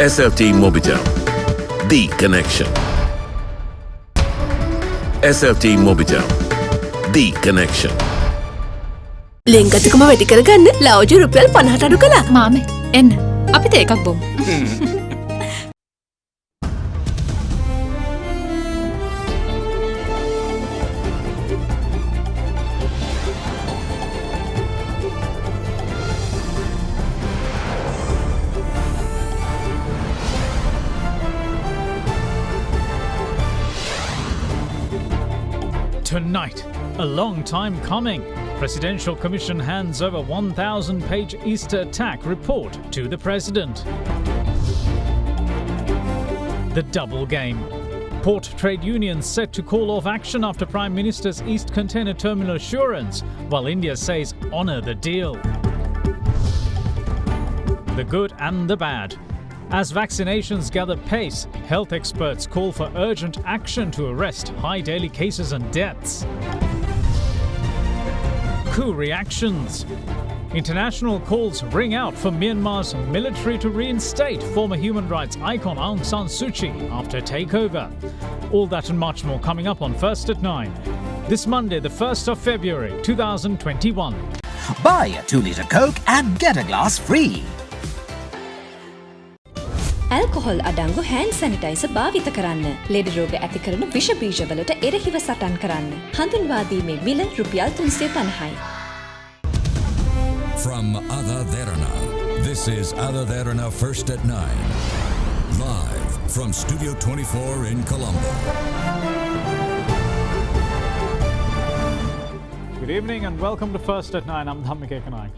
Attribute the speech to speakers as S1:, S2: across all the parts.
S1: SLT Mobitel, the connection. SLT Mobitel, the connection.
S2: ලෙන්ගතුකම වැඩි කරගන්න ලව්ජු රුපියල් 50ට අඩු කළා.
S3: මාමේ එන්න අපිට එකක් බොමු.
S4: Tonight, a long time coming. Presidential Commission hands over 1,000-page Easter attack report to the President. The double game. Port trade unions set to call off action after Prime Minister's East Container Terminal assurance, while India says honour the deal. The good and the bad. As vaccinations gather pace, health experts call for urgent action to arrest high daily cases and deaths. Coup reactions. International calls ring out for Myanmar's military to reinstate former human rights icon Aung San Suu Kyi after takeover. All that and much more coming up on First at 9. This Monday, the 1st of February, 2021.
S5: Buy a 2-litre Coke and get a glass free.
S6: Alcohol අඩංගු hand sanitizer භාවිත කරන්න. ලෙඩ රෝග ඇති කරන විෂ බීජවලට එරෙහිව සටන් කරන්න. හඳුන්වා දීමේ මිල රුපියල් 350යි.
S7: From AdaDerana, this is AdaDerana First at 9. Live from Studio 24 in Colombo.
S4: Good evening and welcome to First at 9. I'm Dhammik Ekanaik.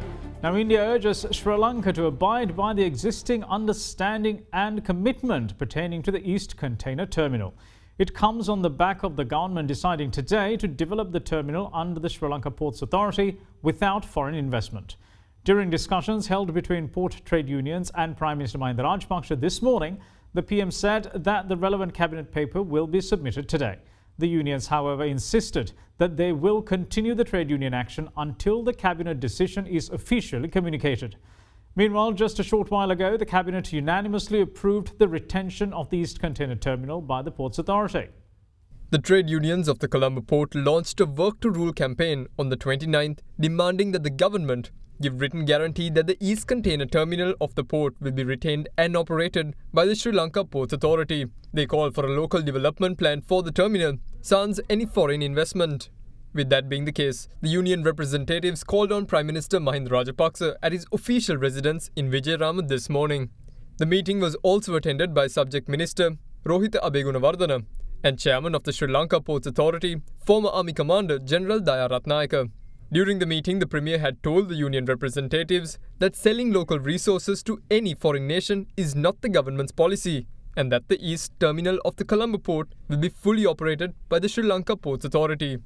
S4: Now, India urges Sri Lanka to abide by the existing understanding and commitment pertaining to the East Container Terminal. It comes on the back of the government deciding today to develop the terminal under the Sri Lanka Ports Authority without foreign investment. During discussions held between port trade unions and Prime Minister Mahinda Rajapaksa this morning, the PM said that the relevant cabinet paper will be submitted today. The unions, however, insisted that they will continue the trade union action until the cabinet decision is officially communicated. Meanwhile, just a short while ago, the cabinet unanimously approved the retention of the East Container Terminal by the Ports Authority.
S8: The trade unions of the Colombo port launched a work to rule campaign on the 29th, demanding that the government give written guarantee that the East Container Terminal of the port will be retained and operated by the Sri Lanka Ports Authority. They call for a local development plan for the terminal, sans any foreign investment. With that being the case, the union representatives called on Prime Minister Mahinda Rajapaksa at his official residence in Vijayarama this morning. The meeting was also attended by Subject Minister Rohitha Abegunawardana and Chairman of the Sri Lanka Ports Authority, former Army Commander General Daya Ratnayaka. During the meeting, the Premier had told the union representatives that selling local resources to any foreign nation is not the government's policy and that the East Terminal of the Colombo port will be fully operated by the Sri Lanka Ports Authority.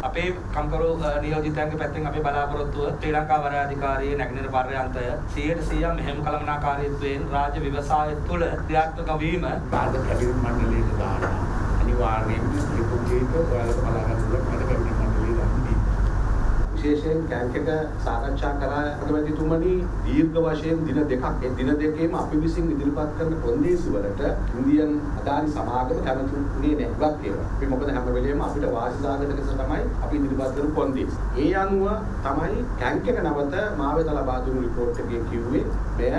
S9: අපේ කම්කරු නියෝජිතයන්ගේ පැත්තෙන් අපේ බලාපොරොත්තුව ශ්‍රී ලංකා වරාධිකාරියේ නැගෙනහිර පර්යාන්තය 100% මෙහෙම කළමනාකාරීත්වයෙන් රාජ්‍ය ව්‍යවසාය තුළ ක්‍රියාත්මක වීම රාජ්‍ය කැබිනට් මණ්ඩලයට දාන අනිවාර්යයෙන්ම ලිපුජීත ඔයාලට බලා ගන්න පුළුවන් මට කැබිනට් මණ්ඩලයේ දාන්නේ විශේෂයෙන් කැන්ක් එක සාකච්ඡා කරා අගමැතිතුමනි දීර්ඝ වශයෙන් දින දෙකක් ඒ දින දෙකේම අපි විසින් ඉදිරිපත් කරන කොන්දේසි වලට ඉන්දියන් අදාළි සමාගම කැමතුනේ නැග්ගක් ඒවා. අපි මොකද හැම වෙලේම අපිට වාසිදායක ලෙස තමයි අපි ඉදිරිපත් කරන කොන්දේසි. ඒ අනුව තමයි කැන්ක් එක නැවත මාවෙත ලබා දුණු report එකේ කිව්වේ මෙය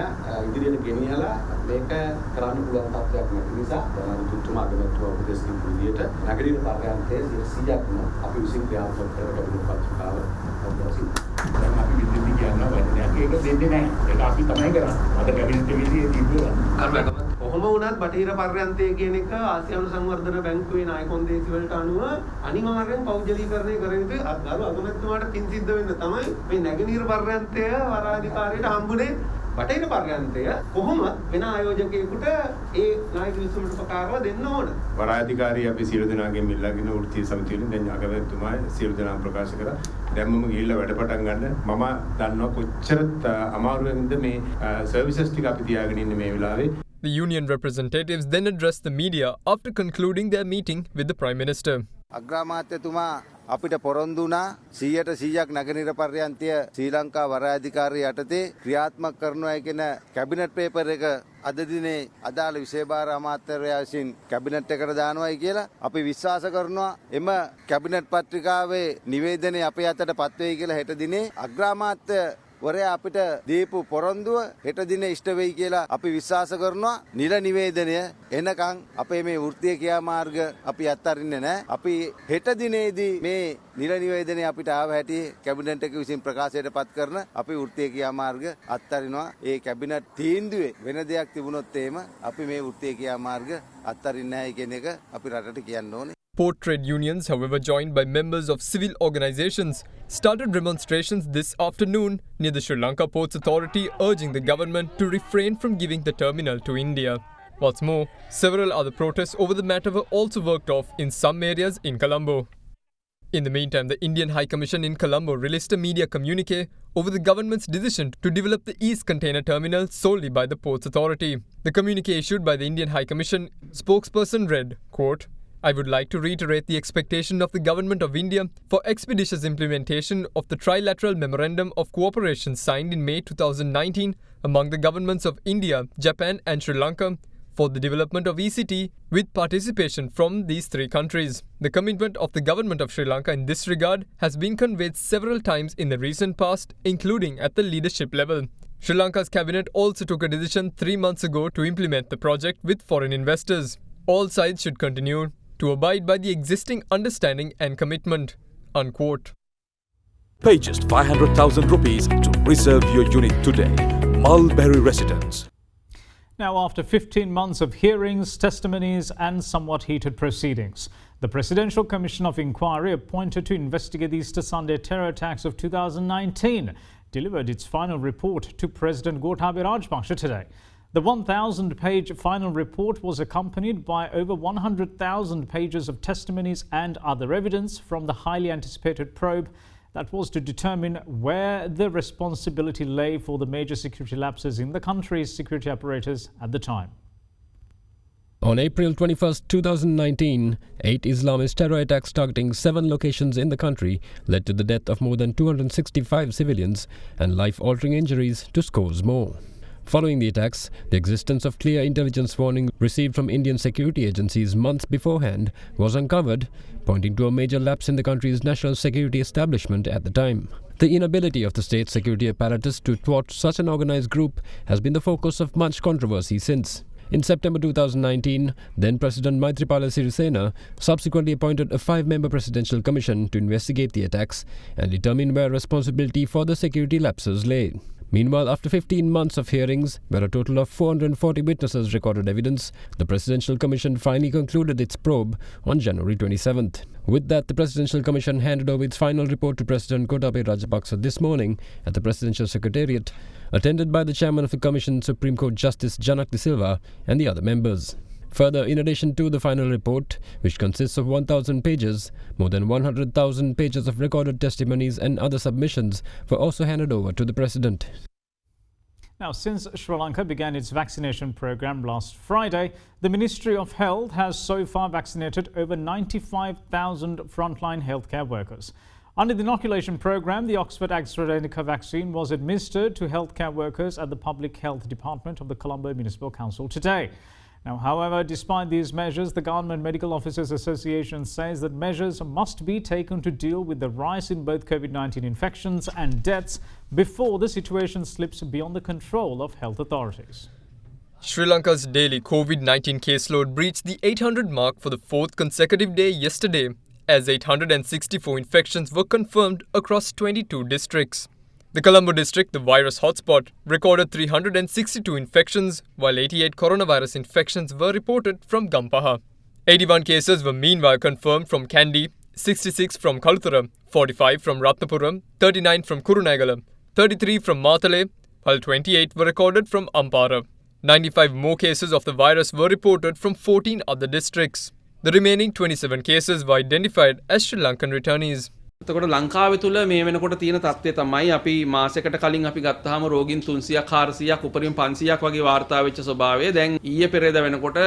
S9: ඉදිරියට ගෙනියලා මේක කරන්න පුළුවන් තත්ත්වයක් නැති නිසා ජනාධිපතිතුමා අගමැතිතුමා උපදෙස් දීපු විදිහට නැගෙනහිර පර්යාන්තයේ 100%ක්ම අපි විසින් ක්‍රියාත්මක කර කැබිනට් පත්‍රිකාව දැන් අපි විද්‍යුත් කියනවා වචනයක් ඒක දෙන්නේ නැහැ. ඒක අපි තමයි කරන්නේ. අද කැබිනට් එකේදී දීපුවා. කොහොම වුණත් බටහිර පර්යන්තය කියන එක ආසියානු සංවර්ධන බැංකුවේ ණය කොන්දේසි වලට අනුව අනිවාර්යෙන් පෞද්ගලීකරණය කර යුතුයි. අගමැතිතුමාට පින් සිද්ධ වෙන්න තමයි මේ නැගෙනහිර පර්යන්තය වරාධිකාරියට හම්බුනේ
S10: බටහිර පර්යන්තය කොහොමද වෙන ආයෝජකයෙකුට ඒ නායක විසුමට ප්‍රකාරව දෙන්න ඕන.
S11: වරාධිකාරී අපි සියලු දෙනාගෙන් මිල්ලාගෙන වෘත්තීය සමිතියෙන් දැන් ඥාගවැතුමා සියලු දෙනාම ප්‍රකාශ කරා. දැන් මම ගිහිල්ලා වැඩ පටන් ගන්න. මම දන්නවා කොච්චර අමාරුවෙන්ද මේ සර්විසස් ටික අපි තියාගෙන ඉන්නේ මේ වෙලාවේ.
S8: The union representatives then addressed the media after concluding their meeting with the Prime Minister.
S12: අග්‍රාමාත්‍යතුමා අපිට පොරොන්දු වුණා 100% නගරනිර පර්යන්තය ශ්‍රී ලංකා වරාධිකාරිය යටතේ ක්‍රියාත්මක කරනවා කියන කැබිනට් පේපර් එක අද දිනේ අදාළ විශේෂ අමාත්‍යවරයා විසින් කැබිනට් එකට දානවායි කියලා අපි විශ්වාස කරනවා. එම කැබිනට් පත්‍රිකාවේ නිවේදනය අපේ අතට පත් වෙයි කියලා හෙට දිනේ අග්‍රාමාත්‍ය වරයා අපිට දීපු පොරොන්දුව හෙට දිනේ ඉෂ්ට වෙයි කියලා අපි විශ්වාස කරනවා. නිල නිවේදනය එනකන් අපේ මේ වෘත්තීය ක්‍රියාමාර්ග අපි අත්හරින්නේ නැහැ. අපි හෙට දිනේදී මේ නිල නිවේදනය අපිට ආව හැටි කැබිනට් එක විසින් ප්‍රකාශයට පත් කරන අපි වෘත්තීය ක්‍රියාමාර්ග අත්හරිනවා. ඒ කැබිනට් තීන්දුවේ වෙන දෙයක් තිබුණොත් එහෙම අපි මේ වෘත්තීය ක්‍රියාමාර්ග අත්හරින්නේ නැහැ කියන එක අපි රටට කියන්න ඕනේ.
S8: Port trade unions, however, joined by members of civil organizations, started demonstrations this afternoon near the Sri Lanka Ports Authority, urging the government to refrain from giving the terminal to India. What's more, several other protests over the matter were also worked off in some areas in Colombo. In the meantime, the Indian High Commission in Colombo released a media communique over the government's decision to develop the East Container Terminal solely by the Ports Authority. The communique issued by the Indian High Commission spokesperson read, quote, I would like to reiterate the expectation of the Government of India for expeditious implementation of the Trilateral Memorandum of Cooperation signed in May 2019 among the governments of India, Japan and Sri Lanka for the development of ECT with participation from these three countries. The commitment of the Government of Sri Lanka in this regard has been conveyed several times in the recent past, including at the leadership level. Sri Lanka's cabinet also took a decision 3 months ago to implement the project with foreign investors. All sides should continue to abide by the existing understanding and commitment, unquote.
S13: Pay just 500,000 rupees to reserve your unit today. Mulberry Residence.
S4: Now, after 15 months of hearings, testimonies and somewhat heated proceedings, the Presidential Commission of Inquiry appointed to investigate the Easter Sunday terror attacks of 2019 delivered its final report to President Gotabaya Rajapaksa today. The 1,000-page final report was accompanied by over 100,000 pages of testimonies and other evidence from the highly anticipated probe that was to determine where the responsibility lay for the major security lapses in the country's security apparatus at the time.
S14: On April 21, 2019, 8 Islamist terror attacks targeting 7 locations in the country led to the death of more than 265 civilians and life-altering injuries to scores more. Following the attacks, the existence of clear intelligence warning received from Indian security agencies months beforehand was uncovered, pointing to a major lapse in the country's national security establishment at the time. The inability of the state security apparatus to thwart such an organized group has been the focus of much controversy since. In September 2019, then President Maithripala Sirisena subsequently appointed a 5-member presidential commission to investigate the attacks and determine where responsibility for the security lapses lay. Meanwhile, after 15 months of hearings, where a total of 440 witnesses recorded evidence, the Presidential Commission finally concluded its probe on January 27th. With that, the Presidential Commission handed over its final report to President Gotabaya Rajapaksa this morning at the Presidential Secretariat, attended by the Chairman of the Commission, Supreme Court Justice Janak De Silva, and the other members. Further, in addition to the final report, which consists of 1,000 pages, more than 100,000 pages of recorded testimonies and other submissions were also handed over to the President.
S4: Now, since Sri Lanka began its vaccination program last Friday, the Ministry of Health has so far vaccinated over 95,000 frontline healthcare workers. Under the inoculation program, the Oxford AstraZeneca vaccine was administered to healthcare workers at the Public Health Department of the Colombo Municipal Council today. Now, however, despite these measures, the Government Medical Officers Association says that measures must be taken to deal with the rise in both COVID-19 infections and deaths before the situation slips beyond the control of health authorities.
S8: Sri Lanka's daily COVID-19 caseload breached the 800 mark for the 4th consecutive day yesterday, as 864 infections were confirmed across 22 districts. The Colombo district, the virus hotspot, recorded 362 infections, while 88 coronavirus infections were reported from Gampaha. 81 cases were meanwhile confirmed from Kandy, 66 from Kaluthara, 45 from Ratnapura, 39 from Kurunegala, 33 from Matale, while 28 were recorded from Ampara. 95 more cases of the virus were reported from 14 other districts. The remaining 27 cases were identified as Sri Lankan returnees.
S9: එතකොට ලංකාවේ තුල මේ වෙනකොට තියෙන තත්ත්වය තමයි අපි මාසයකට කලින් අපි ගත්තාම රෝගීන් 300ක් 400ක් උපරිම 500ක් වගේ වාර්තා වෙච්ච ස්වභාවය දැන් ඊයේ පෙරේද වෙනකොට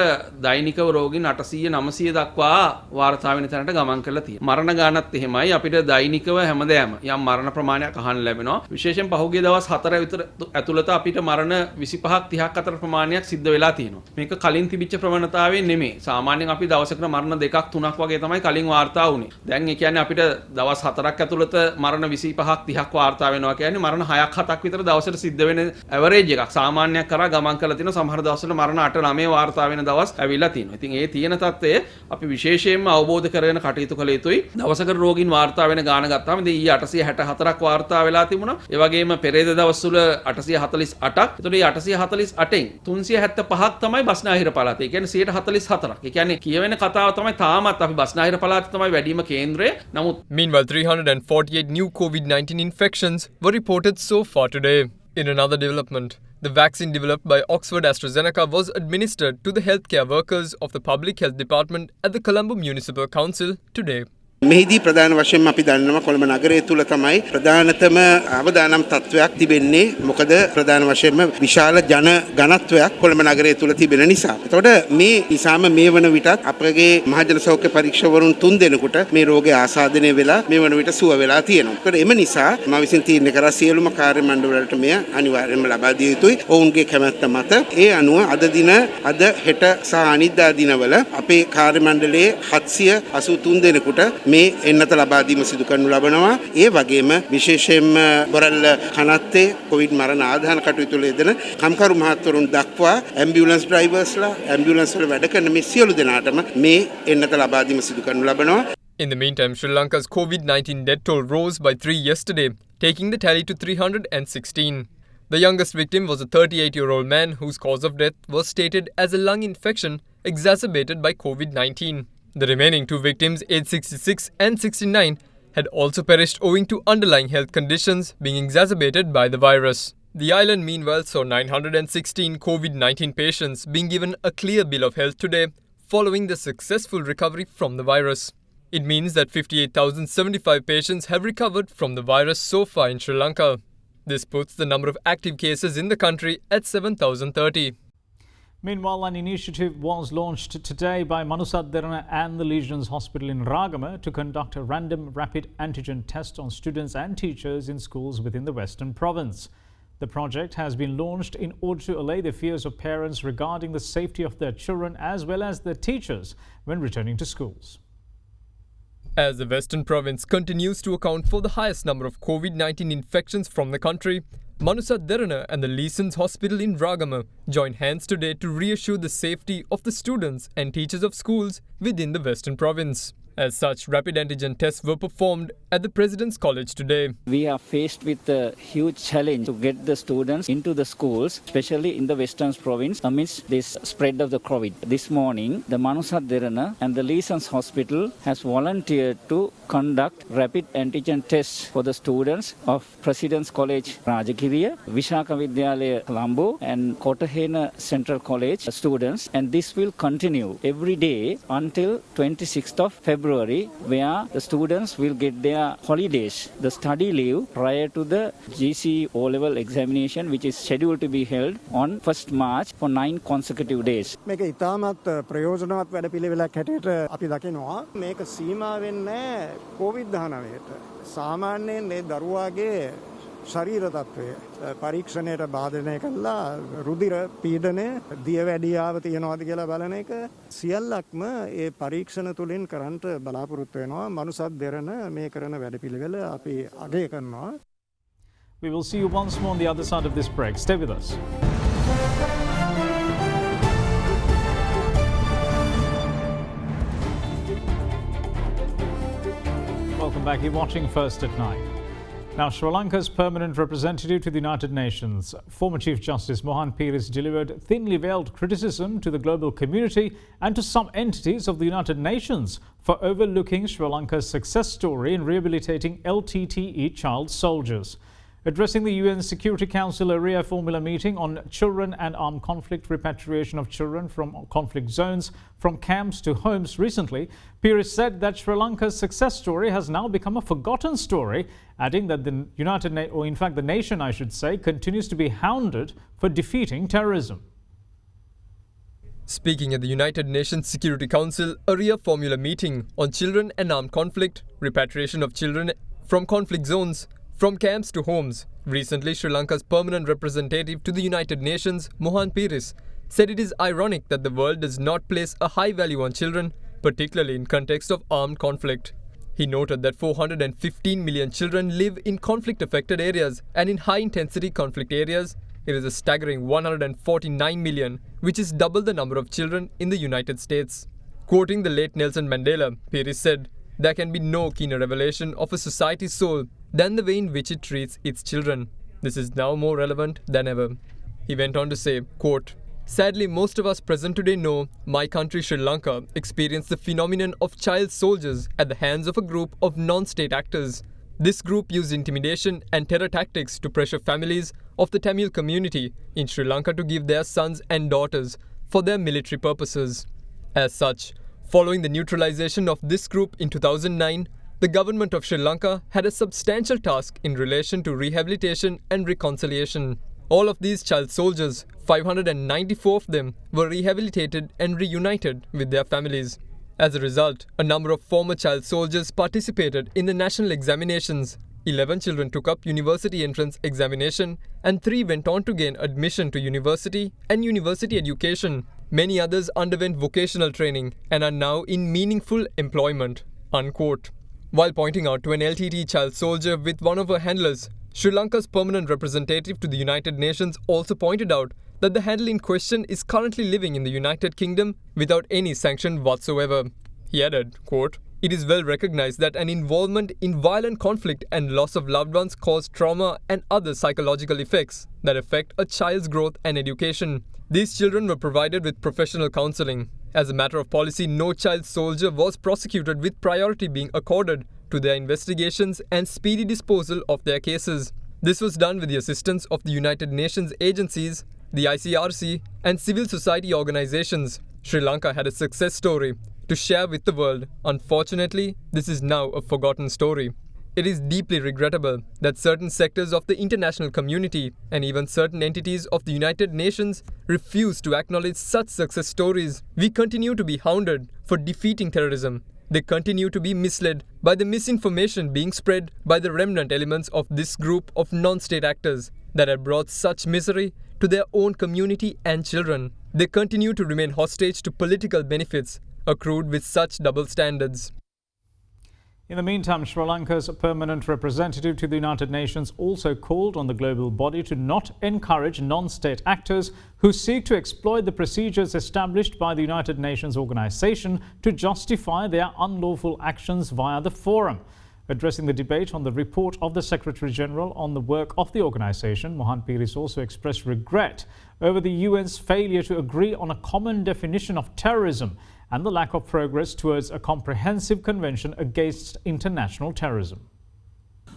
S9: දෛනිකව රෝගීන් 800 900 දක්වා වාර්තා වෙන තැනට ගමන් කරලා තියෙනවා. මරණ ගානත් එහෙමයි අපිට දෛනිකව හැමදේම යම් මරණ ප්‍රමාණයක් අහන්න ලැබෙනවා. විශේෂයෙන් පහුගිය දවස් 4 විතර ඇතුළත අපිට මරණ 25ක් 30ක් අතර ප්‍රමාණයක් සිද්ධ වෙලා තියෙනවා. මේක කලින් තිබිච්ච ප්‍රවණතාවයෙන් නෙමෙයි. සාමාන්‍යයෙන් අපි දවසකට මරණ 2ක් 3ක් වගේ තමයි කලින් වාර්තා වුනේ. දැන් ඒ කියන්නේ අපිට දවස් 4ක් ඇතුළත මරණ 25ක් 30ක් වාර්තා වෙනවා කියන්නේ මරණ 6ක් 7ක් විතර දවසට සිද්ධ වෙන ඇවරේජ් එකක්. සාමාන්‍යයක් කරා ගමන් කරලා තිනවා. සමහර දවස්වල මරණ 8 9 වාර්තා වෙන දවස් ඇවිල්ලා තියෙනවා. ඉතින් ඒ තියෙන තත්ත්වය අපි විශේෂයෙන්ම අවබෝධ කරගෙන කටයුතු කළ යුතුයි. දවසකට රෝගීන් වාර්තා වෙන ගාන ගත්තාම ඉතින් ඊයේ 864ක් වාර්තා වෙලා තිබුණා. ඒ වගේම පෙරේද දවස්වල 848ක්. ඒතකොට මේ 848න් 375ක් තමයි බස්නාහිර පළාත. ඒ කියන්නේ 144ක්. ඒ කියන්නේ කියවෙන කතාව තමයි තාමත් අපි බස්නාහිර පළාතේ තමයි වැඩිම කේන්ද්‍රය. නමුත්
S8: meanwhile 348 new COVID-19 infections were reported so far today. In another development, the vaccine developed by Oxford AstraZeneca was administered to the healthcare workers of the Public Health Department at the Colombo Municipal Council today.
S15: මෙහිදී ප්‍රධාන වශයෙන්ම අපි දන්නවා කොළඹ නගරය තුල තමයි ප්‍රධානතම අවදානම් තත්වයක් තිබෙන්නේ. මොකද ප්‍රධාන වශයෙන්ම විශාල ජන ඝනත්වයක් කොළඹ නගරය තුල තිබෙන නිසා. එතකොට මේ නිසාම මේ වන විටත් අපගේ මහජන සෞඛ්‍ය පරීක්ෂකවරුන් 3 දෙනෙකුට මේ රෝගය ආසාදනය වෙලා මේ වන විට සුව වෙලා තියෙනවා. ඒකට එම නිසා මම විසින් තීරණය කරා සියලුම කාර්ය මණ්ඩලවලට මෙය අනිවාර්යයෙන්ම ලබා දිය යුතුයි. ඔවුන්ගේ කැමැත්ත මත ඒ අනුව අද හෙට සහ අනිද්දා දිනවල අපේ කාර්ය මණ්ඩලයේ 783 දෙනෙකුට මේ එන්නත ලබා දීම සිදු කරනු ලබනවා. ඒ වගේම විශේෂයෙන්ම බොරැල්ල කනත්තේ කොවිඩ් මරණ ආදාන කටයුතු වල යෙදෙන කම්කරු මහත්වරුන් දක්වා ඇම්බියුලන්ස් ඩ්‍රයිවර්ස්ලා ඇම්බියුලන්ස් වල වැඩ කරන මේ සියලු දෙනාටම මේ එන්නත ලබා දීම සිදු කරනු ලබනවා.
S8: In the meantime, Sri Lanka's COVID-19 death toll rose by 3 yesterday, taking the tally to 316. The youngest victim was a 38-year-old man whose cause of death was stated as a lung infection exacerbated by COVID-19. The remaining 2 victims, aged 66 and 69, had also perished owing to underlying health conditions being exacerbated by the virus. The island meanwhile saw 916 COVID-19 patients being given a clear bill of health today following the successful recovery from the virus. It means that 58,075 patients have recovered from the virus so far in Sri Lanka. This puts the number of active cases in the country at 7,030.
S4: Meanwhile, an initiative was launched today by AdaDerana and the Legions Hospital in Ragama to conduct a random rapid antigen test on students and teachers in schools within the Western Province. The project has been launched in order to allay the fears of parents regarding the safety of their children as well as their teachers when returning to schools.
S8: As the Western Province continues to account for the highest number of COVID-19 infections from the country, AdaDerana and the Legions Hospital in Ragama joined hands today to reassure the safety of the students and teachers of schools within the Western Province. As such, rapid antigen tests were performed at the President's College today.
S16: We are faced with a huge challenge to get the students into the schools, especially in the Western Province, amidst this spread of the COVID. This morning, the AdaDerana and the Legions Hospital has volunteered to conduct rapid antigen tests for the students of President's College Rajagiriya, Vishaka Vidyalaya Colombo and Kotahena Central College students, and this will continue every day until 26th of February, where the students will get their holidays, the study leave prior to the GC O-level examination, which is scheduled to be held on 1st March for 9 consecutive days.
S17: මේක ඉතාමත් ප්‍රයෝජනවත් වැඩපිළිවෙලක් හැටියට අපි දකිනවා. මේක සීමා වෙන්නේ COVID-19ට. සාමාන්‍යයෙන් මේ දරුවාගේ ශරීර තත්ත්වය පරීක්ෂණයට භාජනය කළා රුධිර පීඩනය දියවැඩියාව තියනවාද කියලා බලන එක සියල්ලක්ම ඒ පරීක්ෂණ තුලින් කරන්ට බලාපොරොත්තු වෙනවා. AdaDerana මේ කරන වැඩපිළිවෙල අපි අගය කරනවා.
S4: We will see you once more on the other side of this break. Stay with us. Welcome back. You're watching First at 9. Now, Sri Lanka's permanent representative to the United Nations, former Chief Justice Mohan Peiris, delivered thinly veiled criticism to the global community and to some entities of the United Nations for overlooking Sri Lanka's success story in rehabilitating LTTE child soldiers. Addressing the UN Security Council Area Formula meeting on children and armed conflict, repatriation of children from conflict zones, from camps to homes recently, Peiris said that Sri Lanka's success story has now become a forgotten story, adding that the the nation, I should say, continues to be hounded for defeating terrorism.
S8: Speaking at the United Nations Security Council Area Formula meeting on children and armed conflict, repatriation of children from conflict zones, from camps to homes, recently Sri Lanka's permanent representative to the United Nations, Mohan Peiris, said it is ironic that the world does not place a high value on children, particularly in context of armed conflict. He noted that 415 million children live in conflict-affected areas, and in high-intensity conflict areas, it is a staggering 149 million, which is double the number of children in the United States. Quoting the late Nelson Mandela, Peiris said, "There can be no keener revelation of a society's soul than the way in which it treats its children. This is now more relevant than ever." He went on to say, quote, "Sadly, most of us present today know my country Sri Lanka experienced the phenomenon of child soldiers at the hands of a group of non-state actors. This group used intimidation and terror tactics to pressure families of the Tamil community in Sri Lanka to give their sons and daughters for their military purposes. As such, following the neutralization of this group in 2009, the government of Sri Lanka had a substantial task in relation to rehabilitation and reconciliation. All of these child soldiers, 594 of them, were rehabilitated and reunited with their families. As a result, a number of former child soldiers participated in the national examinations. 11 children took up university entrance examination and 3 went on to gain admission to university and university education. Many others underwent vocational training and are now in meaningful employment." Unquote. While pointing out to an LTT child soldier with one of her handlers, Sri Lanka's permanent representative to the United Nations also pointed out that the handler in question is currently living in the United Kingdom without any sanction whatsoever. He added, quote, "It is well recognized that an involvement in violent conflict and loss of loved ones cause trauma and other psychological effects that affect a child's growth and education. These children were provided with professional counseling. As a matter of policy, no child soldier was prosecuted with priority being accorded to their investigations and speedy disposal of their cases. This was done with the assistance of the United Nations agencies, the ICRC, and civil society organizations. Sri Lanka had a success story to share with the world. Unfortunately, this is now a forgotten story. It is deeply regrettable that certain sectors of the international community and even certain entities of the United Nations refuse to acknowledge such success stories. We continue to be hounded for defeating terrorism. They continue to be misled by the misinformation being spread by the remnant elements of this group of non-state actors that have brought such misery to their own community and children. They continue to remain hostage to political benefits accrued with such double standards."
S4: In the meantime, Sri Lanka's permanent representative to the United Nations also called on the global body to not encourage non-state actors who seek to exploit the procedures established by the United Nations organization to justify their unlawful actions via the forum. Addressing the debate on the report of the Secretary-General on the work of the organization, Mohan Peiris also expressed regret over the UN's failure to agree on a common definition of terrorism and the lack of progress towards a comprehensive convention against international terrorism.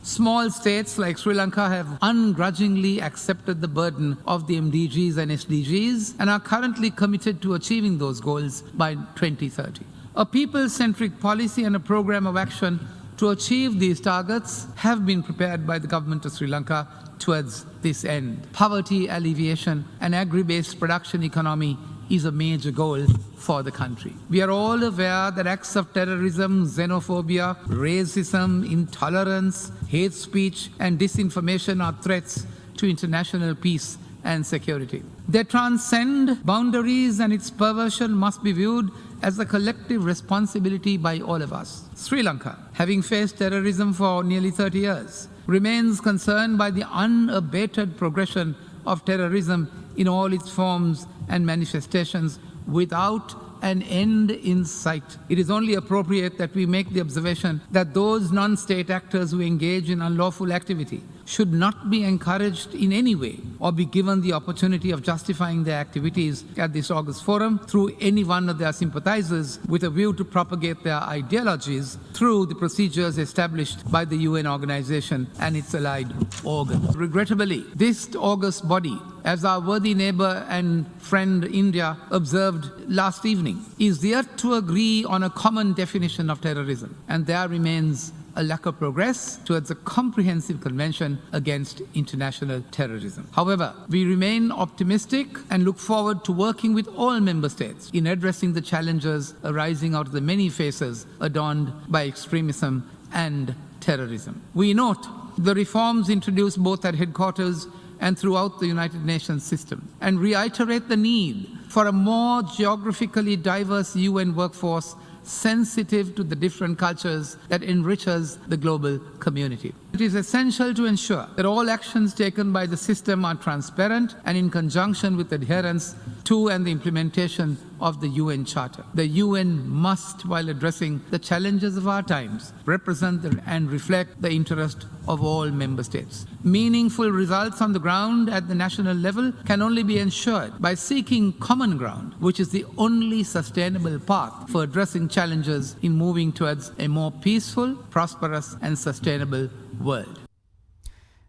S18: Small states like Sri Lanka have ungrudgingly accepted the burden of the MDGs and SDGs and are currently committed to achieving those goals by 2030. A people-centric policy and a program of action to achieve these targets have been prepared by the government of Sri Lanka towards this end. Poverty alleviation and agri-based production economy is a major goal for the country. We are all aware that acts of terrorism, xenophobia, racism, intolerance, hate speech, and disinformation are threats to international peace and security. They transcend boundaries, and its perversion must be viewed as a collective responsibility by all of us. Sri Lanka, having faced terrorism for nearly 30 years, remains concerned by the unabated progression of terrorism in all its forms and manifestations without an end in sight. It is only appropriate that we make the observation that those non-state actors who engage in unlawful activity should not be encouraged in any way or be given the opportunity of justifying their activities at this August forum through any one of their sympathizers with a view to propagate their ideologies through the procedures established by the UN organization and its allied organs. Regrettably, this August body, as our worthy neighbor and friend India observed last evening, is yet to agree on a common definition of terrorism, and there remains a lack of progress towards a comprehensive convention against international terrorism. However, we remain optimistic and look forward to working with all member states in addressing the challenges arising out of the many faces adorned by extremism and terrorism. We note the reforms introduced both at headquarters and throughout the United Nations system, and reiterate the need for a more geographically diverse UN workforce sensitive to the different cultures that enriches the global community. It is essential to ensure that all actions taken by the system are transparent and in conjunction with adherence to and the implementation of the UN Charter. The UN must, while addressing the challenges of our times, represent and reflect the interest of all member states. Meaningful results on the ground at the national level can only be ensured by seeking common ground, which is the only sustainable path for addressing challenges in moving towards a more peaceful, prosperous and sustainable world.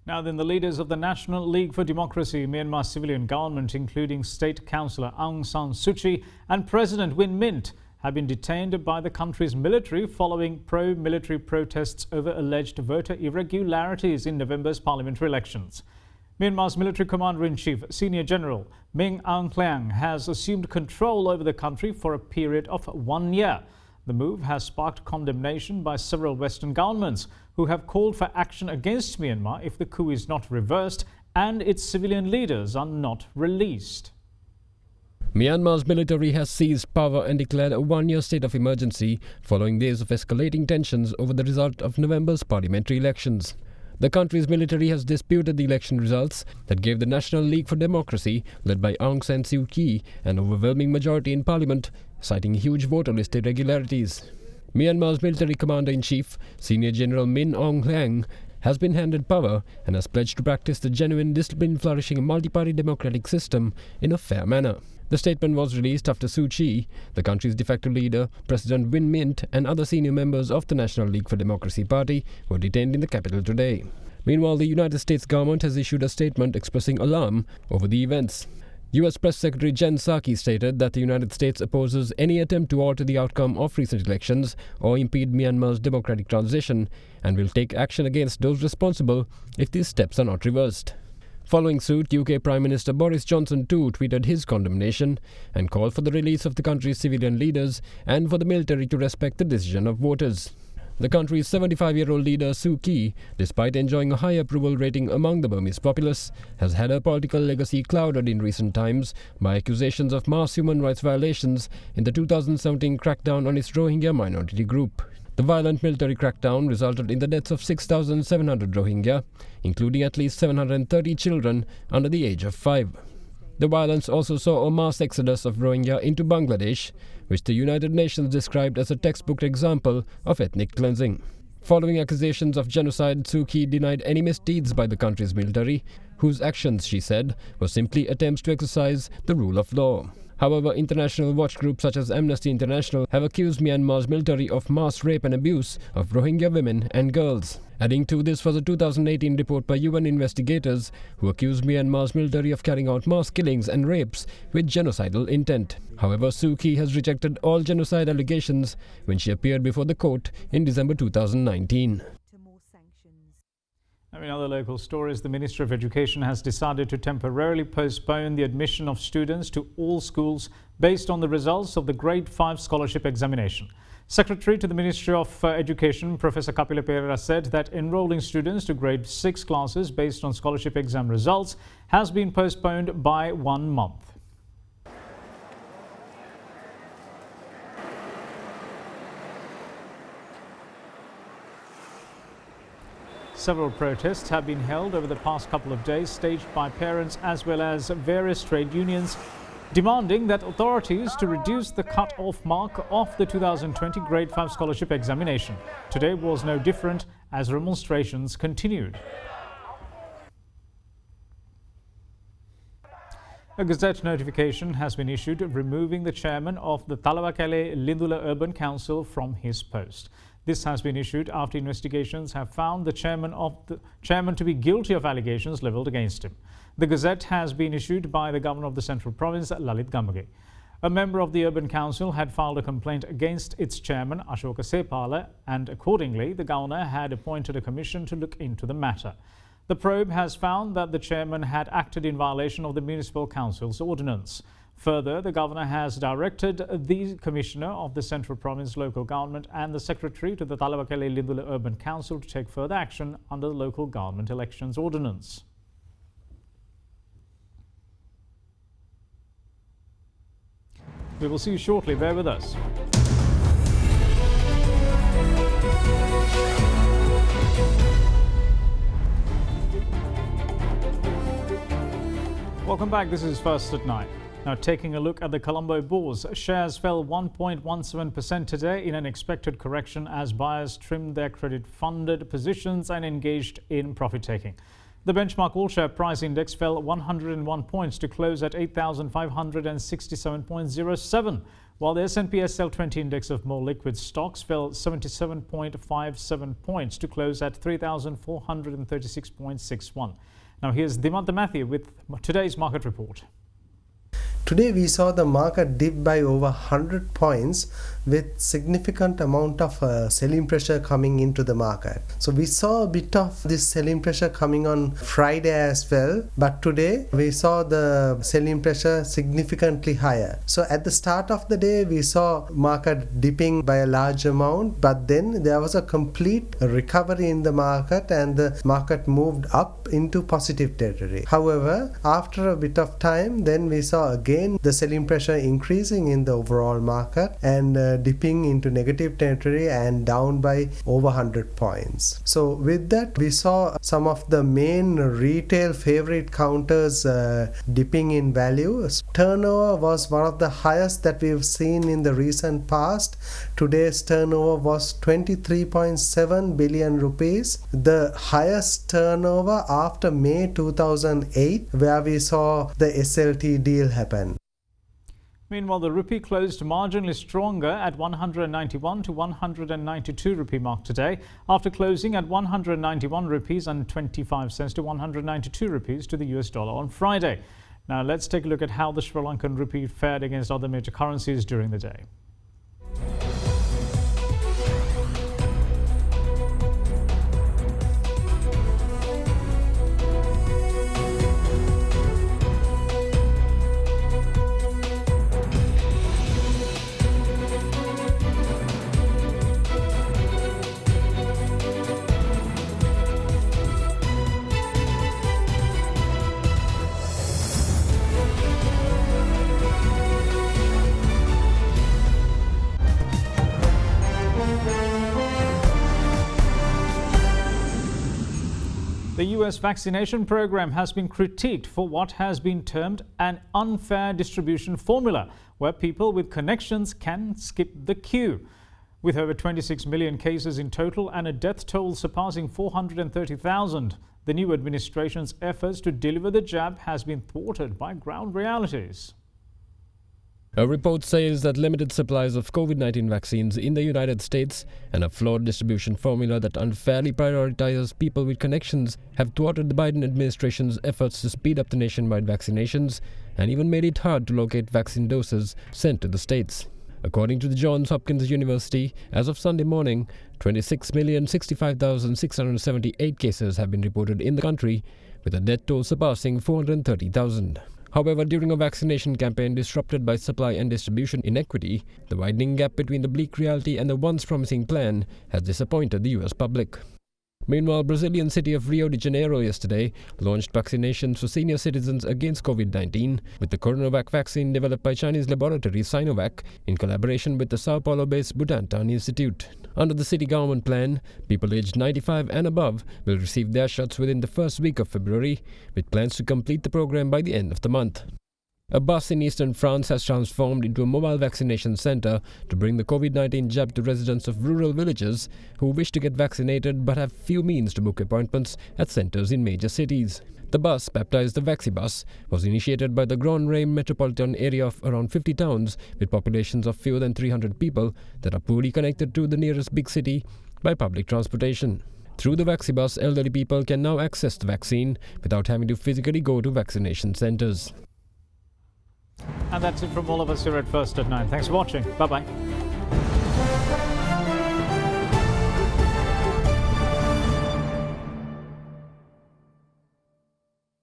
S4: Now then, the leaders of the National League for Democracy, Myanmar civilian government, including State Councillor Aung San Suu Kyi and President Win Myint, have been detained by the country's military following pro-military protests over alleged voter irregularities in November's parliamentary elections. Myanmar's military commander-in-chief, Senior General Min Aung Hlaing, has assumed control over the country for a period of 1 year. The move has sparked condemnation by several Western governments who have called for action against Myanmar if the coup is not reversed and its civilian leaders are not released.
S14: Myanmar's military has seized power and declared a 1-year state of emergency following days of escalating tensions over the result of November's parliamentary elections. The country's military has disputed the election results that gave the National League for Democracy, led by Aung San Suu Kyi, an overwhelming majority in parliament, citing huge voter list irregularities. Myanmar's military commander-in-chief, Senior General Min Aung Hlaing, has been handed power and has pledged to practice the genuine discipline-flourishing multi-party democratic system in a fair manner. The statement was released after Suu Kyi, the country's de facto leader, President Win Myint and other senior members of the National League for Democracy party were detained in the capital today. Meanwhile, the United States government has issued a statement expressing alarm over the events. U.S. Press Secretary Jen Psaki stated that the United States opposes any attempt to alter the outcome of recent elections or impede Myanmar's democratic transition and will take action against those responsible if these steps are not reversed. Following suit, UK Prime Minister Boris Johnson too tweeted his condemnation and called for the release of the country's civilian leaders and for the military to respect the decision of voters. The country's 75-year-old leader Suu Kyi, despite enjoying a high approval rating among the Burmese populace, has had her political legacy clouded in recent times by accusations of mass human rights violations in the 2017 crackdown on its Rohingya minority group. The violent military crackdown resulted in the deaths of 6,700 Rohingya, including at least 730 children under the age of 5. The violence also saw a mass exodus of Rohingya into Bangladesh, which the United Nations described as a textbook example of ethnic cleansing. Following accusations of genocide, Suu Kyi denied any misdeeds by the country's military, whose actions, she said, were simply attempts to exercise the rule of law. However, international watch groups such as Amnesty International have accused Myanmar's military of mass rape and abuse of Rohingya women and girls. Adding to this was a 2018 report by UN investigators who accused Myanmar's military of carrying out mass killings and rapes with genocidal intent. However, Suu Kyi has rejected all genocide allegations when she appeared before the court in December 2019.
S4: In other local stories, the Ministry of Education has decided to temporarily postpone the admission of students to all schools based on the results of the Grade 5 scholarship examination. Secretary to the Ministry of Education, Professor Kapila Perera, said that enrolling students to Grade 6 classes based on scholarship exam results has been postponed by 1 month. Several protests have been held over the past couple of days, staged by parents as well as various trade unions, demanding that authorities to reduce the cut-off mark of the 2020 Grade 5 scholarship examination. Today was no different as demonstrations continued. A Gazette notification has been issued removing the chairman of the Talawakele Lindula Urban Council from his post. This has been issued after investigations have found the chairman to be guilty of allegations levelled against him. The Gazette has been issued by the Governor of the Central Province, Lalit Gamage. A member of the Urban Council had filed a complaint against its chairman, Ashoka Sepala, and accordingly, the Governor had appointed a commission to look into the matter. The probe has found that the chairman had acted in violation of the Municipal Council's ordinance. Further, the Governor has directed the Commissioner of the Central Province Local Government and the Secretary to the Talawakele Lindula Urban Council to take further action under the Local Government Elections Ordinance. We will see you shortly. Bear with us. Welcome back. This is First at 9. Now, taking a look at the Colombo Bourse, shares fell 1.17% today in an expected correction as buyers trimmed their credit-funded positions and engaged in profit-taking. The benchmark all-share price index fell 101 points to close at 8,567.07, while the S&P SL20 index of more liquid stocks fell 77.57 points to close at 3,436.61. Now, here's Dimantha Matthew with today's market report.
S19: Today we saw the market dip by over 100 points with significant amount of selling pressure coming into the market. So we saw a bit of this selling pressure coming on Friday as well, but today we saw the selling pressure significantly higher. So at the start of the day we saw market dipping by a large amount, but then there was a complete recovery in the market and the market moved up into positive territory. However, after a bit of time, then we saw again the selling pressure increasing in the overall market and dipping into negative territory and down by over 100 points. So with that, we saw some of the main retail favorite counters dipping in value. Turnover was one of the highest that we've seen in the recent past. Today's turnover was 23.7 billion rupees, the highest turnover after May 2008, where we saw the SLT deal happen.
S4: Meanwhile, the rupee closed marginally stronger at 191 to 192 rupee mark today, after closing at 191 rupees and 25 cents to 192 rupees to the US dollar on Friday. Now let's take a look at how the Sri Lankan rupee fared against other major currencies during the day. The US vaccination program has been critiqued for what has been termed an unfair distribution formula, where people with connections can skip the queue. With over 26 million cases in total and a death toll surpassing 430,000, the new administration's efforts to deliver the jab has been thwarted by ground realities.
S14: A report says that limited supplies of COVID-19 vaccines in the United States and a flawed distribution formula that unfairly prioritizes people with connections have thwarted the Biden administration's efforts to speed up the nationwide vaccinations and even made it hard to locate vaccine doses sent to the states. According to the Johns Hopkins University, as of Sunday morning, 26,065,678 cases have been reported in the country, with a death toll surpassing 430,000. However, during a vaccination campaign disrupted by supply and distribution inequity, the widening gap between the bleak reality and the once promising plan has disappointed the US public. Meanwhile, Brazilian city of Rio de Janeiro yesterday launched vaccinations for senior citizens against COVID-19 with the Coronavac vaccine developed by Chinese laboratory Sinovac in collaboration with the Sao Paulo-based Butantan Institute. Under the city government plan, people aged 95 and above will receive their shots within the first week of February, with plans to complete the program by the end of the month. A bus in eastern France has transformed into a mobile vaccination center to bring the COVID-19 jab to residents of rural villages who wish to get vaccinated but have few means to book appointments at centers in major cities. The bus, baptized the Vaxibus, was initiated by the Grand Rame metropolitan area of around 50 towns with populations of fewer than 300 people that are poorly connected to the nearest big city by public transportation. Through the Vaxibus, elderly people can now access the vaccine without having to physically go to vaccination centres.
S4: And that's it from all of us here at First at 9. Thanks for watching. Bye-bye.